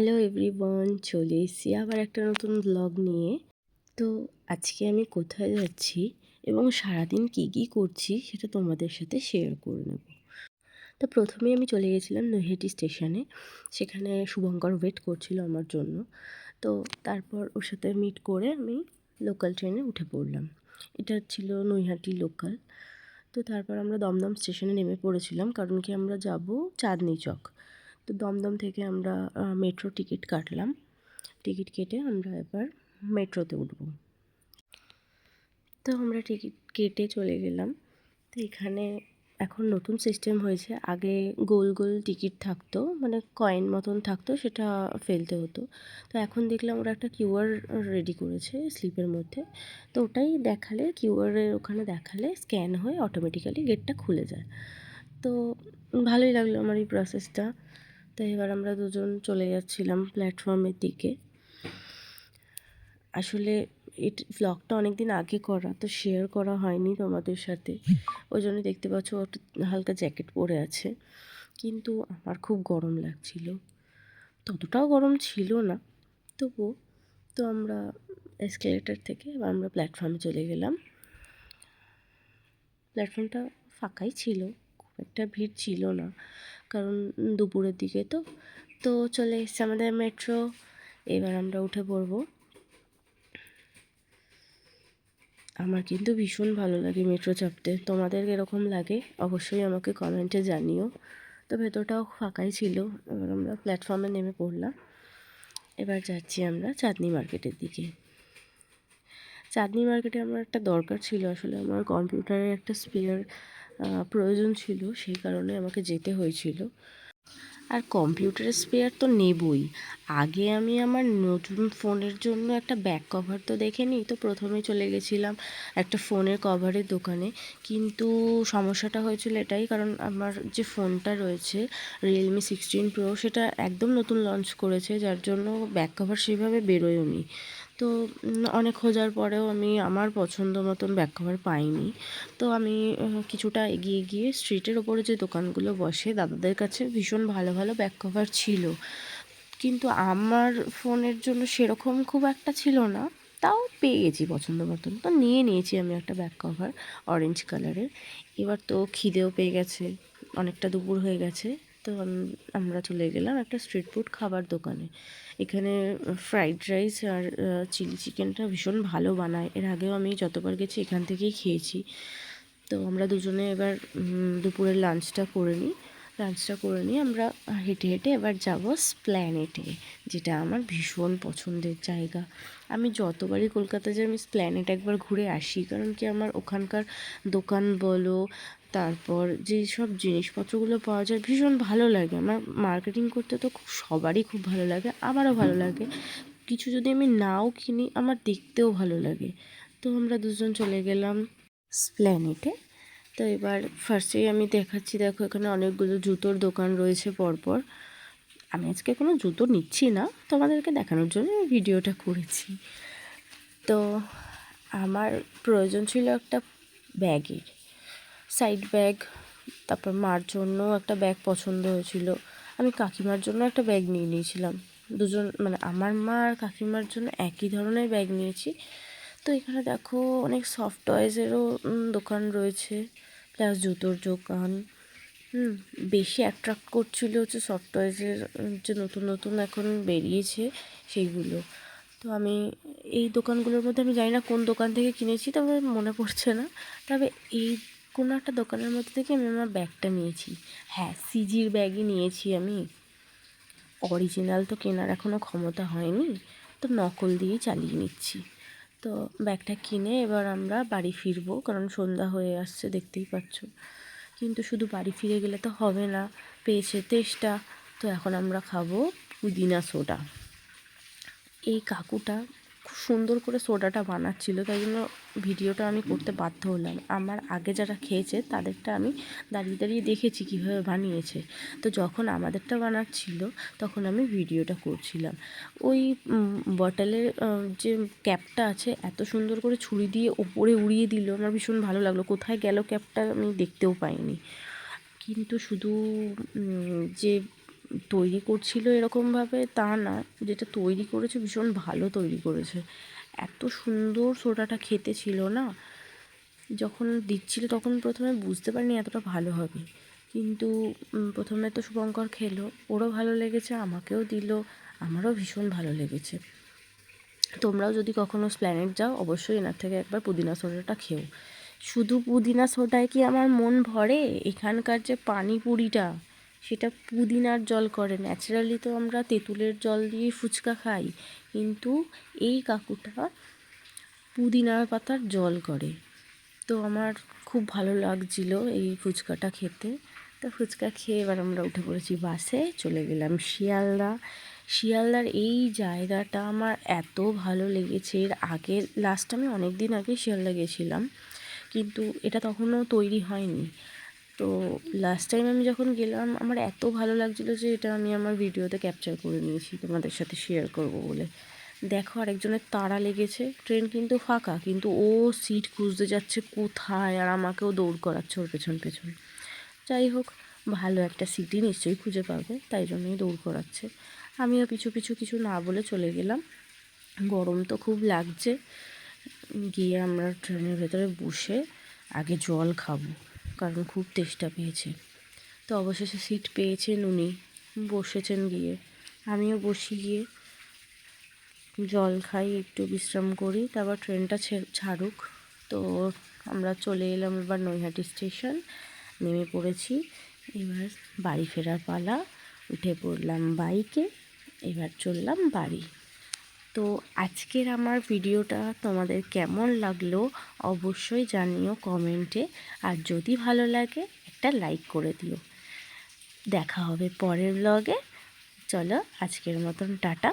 Hello everyone, চলে এসেছি আবার একটা নতুন ব্লগ নিয়ে। তো আজকে আমি কোথায় যাচ্ছি এবং সারাদিন কী করছি সেটা তোমাদের সাথে শেয়ার করে নেব। তো প্রথমেই আমি চলে গেছিলাম নৈহাটি স্টেশনে। সেখানে শুভঙ্কর ওয়েট করছিল আমার জন্য। তো তারপর ওর সাথে মিট করে আমি লোকাল ট্রেনে উঠে পড়লাম। এটা ছিল নৈহাটি লোকাল। তো তারপর আমরা দমদম স্টেশনে নেমে পড়েছিলাম, কারণ কি আমরা যাব চাঁদনি চক। তো দমদম থেকে আমরা মেট্রো টিকিট কাটলাম। টিকিট কেটে আমরা এবার মেট্রোতে উঠব। তো আমরা টিকিট কেটে চলে গেলাম। তো এখানে এখন নতুন সিস্টেম হয়েছে। আগে গোল গোল টিকিট থাকতো, মানে কয়েন মতন থাকতো, সেটা ফেলতে হতো। তো এখন দেখলাম ওরা একটা কিউআর রেডি করেছে স্লিপের মধ্যে। তো ওটাই দেখালে, কিউআরের ওখানে দেখালে স্ক্যান হয়ে অটোমেটিক্যালি গেটটা খুলে যায়। তো ভালোই লাগলো আমার এই প্রসেসটা। তো এবার আমরা দুজন চলে যাচ্ছিলাম প্ল্যাটফর্মের দিকে। আসলে ভ্লগটা অনেক দিন আগে করা, তো শেয়ার করা হয়নি তোমাদের সাথে। ওই জন্য দেখতে পাচ্ছ ওটা হালকা জ্যাকেট পরে আছে, কিন্তু আমার খুব গরম লাগছিল। ততটাও গরম ছিল না তবুও। তো আমরা এসকেলেটার থেকে এবার আমরা প্ল্যাটফর্মে চলে গেলাম। প্ল্যাটফর্মটা ফাঁকাই ছিল, খুব একটা ভিড় ছিল না, কারণ দুপুরের দিকে তো। তো চলে এসছে আমাদের মেট্রো। এবার আমরা উঠে পড়বো। আমার কিন্তু ভীষণ ভালো লাগে মেট্রো চাপতে। তোমাদের এরকম লাগে অবশ্যই আমাকে কমেন্টে জানিও। তো ভেতরটাও ফাঁকাই ছিল। এবার আমরা প্ল্যাটফর্মে নেমে পড়লাম। এবার যাচ্ছি আমরা চাঁদনি মার্কেটের দিকে। চাঁদনি মার্কেটে আমার একটা দরকার ছিল, আসলে আমার কম্পিউটারের একটা স্পেয়ার প্রয়োজন ছিল, সেই কারণে আমাকে যেতে হয়েছিল। আর কম্পিউটারের স্পেয়ার তো নেবই। আগে আমি আমার নতুন ফোনের জন্য একটা ব্যাক কভার তো দেখে নিই। তো প্রথমে চলে গেছিলাম একটা ফোনের কভারের দোকানে, কিন্তু সমস্যাটা হয়েছিল এটাই, কারণ আমার যে ফোনটা রয়েছে Realme 16 Pro, সেটা একদম নতুন লঞ্চ করেছে, যার জন্য ব্যাক কভার সেভাবে বেরোয়নি। তো অনেক খোঁজার পরেও আমি আমার পছন্দ মতন ব্যাক কভার পাইনি। তো আমি কিছুটা এগিয়ে গিয়ে স্ট্রিটের ওপরে যে দোকানগুলো বসে দাদাদের কাছে ভীষণ ভালো ভালো ব্যাক কভার ছিল, কিন্তু আমার ফোনের জন্য সেরকম খুব একটা ছিল না। তাও পেয়ে গেছি পছন্দ মতন, তো নিয়ে নিয়েছি আমি একটা ব্যাক কভার অরেঞ্জ কালারের। এবার তো খিদেও পেয়ে গেছে, অনেকটা দুপুর হয়ে গেছে। তো আমরা চলে গেলাম একটা স্ট্রিট ফুড খাবার দোকানে। এখানে ফ্রাইড রাইস আর চিলি চিকেনটা ভীষণ ভালো বানায়। এর আগেও আমি যতবার গেছি এখান থেকেই খেয়েছি। তো আমরা দুজনে এবার দুপুরের লাঞ্চটা করে নিই। লাঞ্চটা করে নিয়ে আমরা হেঁটে হেঁটে এবার যাব স্প্ল্যানেটে, যেটা আমার ভীষণ পছন্দের জায়গা। আমি যতবারই কলকাতা যাই আমি স্প্ল্যানেট একবার ঘুরে আসি, কারণ কি আমার ওখানকার দোকান বলো, তারপর যে সব জিনিসপত্রগুলো পাওয়া যায় ভীষণ ভালো লাগে। আমার মার্কেটিং করতে তো সবারই খুব ভালো লাগে, আমারও ভালো লাগে। কিছু যদি আমি নাও কিনি, আমার দেখতেও ভালো লাগে। তো আমরা দুজন চলে গেলাম স্প্ল্যানেটে। তো এবার ফার্স্টেই আমি দেখাচ্ছি, দেখো এখানে অনেকগুলো জুতোর দোকান রয়েছে পরপর। আমি আজকে কোনো জুতো নিচ্ছি না, তোমাদেরকে দেখানোর জন্য ভিডিওটা করেছি। তো আমার প্রয়োজন ছিল একটা ব্যাগের, সাইড ব্যাগ। তারপর মার জন্য একটা ব্যাগ পছন্দ হয়েছিল। আমি কাকিমার জন্য একটা ব্যাগ নিয়ে নিয়েছিলাম। দুজন, মানে আমার মা আর কাকিমার জন্য একই ধরনের ব্যাগ নিয়েছি। তো এখানে দেখো অনেক সফট টয়েসেরও দোকান রয়েছে, প্লাস জুতোর দোকান। বেশি অ্যাট্রাক্ট করছিল হচ্ছে সফট টয়েসের যে নতুন নতুন এখন বেরিয়েছে সেইগুলো। তো আমি এই দোকানগুলোর মধ্যে আমি জানি না কোন দোকান থেকে কিনেছি, তবে মনে পড়ছে না। তবে এই কোনো একটা দোকানের মধ্যে থেকে আমি আমার ব্যাগটা নিয়েছি। হ্যাঁ, সিজির ব্যাগই নিয়েছি আমি। অরিজিনাল তো কেনার এখনও ক্ষমতা হয়নি, তো নকল দিয়েই চালিয়ে নিচ্ছি। তো ব্যাগটা কিনে এবার আমরা বাড়ি ফিরবো, কারণ সন্ধ্যা হয়ে আসছে দেখতেই পাচ্ছ। কিন্তু শুধু বাড়ি ফিরে গেলে তো হবে না, পেয়েছে তেষ্টা। তো এখন আমরা খাবো পুদিনা সোডা। এই কাকুটা খুব সুন্দর করে সোডাটা বানাচ্ছিল, তাই জন্য ভিডিওটা আমি করতে বাধ্য হলাম। আমার আগে যারা খেয়েছে তাদেরটা আমি দাঁড়িয়ে দাঁড়িয়ে দেখেছি কীভাবে বানিয়েছে। তো যখন আমাদেরটা বানাচ্ছিল তখন আমি ভিডিওটা করছিলাম। ওই বটলের যে ক্যাপটা আছে এত সুন্দর করে ছুরি দিয়ে ওপরে উড়িয়ে দিল, আমার ভীষণ ভালো লাগলো। কোথায় গেল ক্যাপটা আমি দেখতেও পাইনি। কিন্তু শুধু যে তৈরি করছিল এরকমভাবে তা না, যেটা তৈরি করেছে ভীষণ ভালো তৈরি করেছে। এত সুন্দর সোডাটা খেতে ছিল না, যখন দিচ্ছিল তখন প্রথমে বুঝতে পারিনি এতটা ভালো হবে, কিন্তু প্রথমে তো শুভঙ্কর খেলো, ওরও ভালো লেগেছে, আমাকেও দিল, আমারও ভীষণ ভালো লেগেছে। তোমরাও যদি কখনো এসপ্ল্যানেড যাও অবশ্যই এনার থেকে একবার পুদিনা সোডাটা খেও। শুধু পুদিনা সোডায় কি আমার মন ভরে? এখানকার যে পানিপুরিটা, সেটা পুদিনার জল করে। ন্যাচারালি তো আমরা তেঁতুলের জল দিয়ে ফুচকা খাই, কিন্তু এই কাকুটা পুদিনার পাতার জল করে। তো আমার খুব ভালো লাগছিল এই ফুচকাটা খেতে। তো ফুচকা খেয়ে এবার আমরা উঠে পড়েছি বাসে, চলে গেলাম শিয়ালদা। শিয়ালদার এই জায়গাটা আমার এত ভালো লেগেছে। এর আগে লাস্ট আমি অনেক দিন আগে শিয়ালদা গেছিলাম, কিন্তু এটা তখনও তৈরি হয়নি। তো লাস্ট টাইম আমি যখন গেলাম আমার এত ভালো লাগছিলো যে এটা আমি আমার ভিডিওতে ক্যাপচার করে নিয়েছি তোমাদের সাথে শেয়ার করব বলে। দেখো আরেকজনের তাড়া লেগেছে, ট্রেন কিন্তু ফাঁকা, কিন্তু ও সিট খুঁজতে যাচ্ছে কোথায়, আর আমাকেও দৌড় করাচ্ছে ওর পেছন পেছন। যাই হোক, ভালো একটা সিটই নিশ্চয়ই খুঁজে পাবে, তাই জন্যই দৌড় করাচ্ছে। আমিও পিছু পিছু কিছু না বলে চলে গেলাম। গরম তো খুব লাগছে। গিয়ে আমরা ট্রেনের ভেতরে বসে আগে জল খাবো, কারণ খুব তেষ্টা পেয়েছে। তো অবশেষে সিট পেয়েছেন উনি, বসেছেন গিয়ে, আমিও বসি গিয়ে জল খাই, একটু বিশ্রাম করি, তারপর ট্রেনটা ছাড়ুক। তো আমরা চলে এলাম এবার নৈহাটি স্টেশন, নেমে পড়েছি। এবার বাড়ি ফেরার পালা, উঠে পড়লাম বাইকে, এবার চললাম বাড়ি। তো আজকের আমার ভিডিওটা তোমাদের কেমন লাগলো অবশ্যই জানিও কমেন্টে, আর যদি ভালো লাগে একটা লাইক করে দিও। দেখা হবে পরের ব্লগে। চলো আজকের মতন টাটা।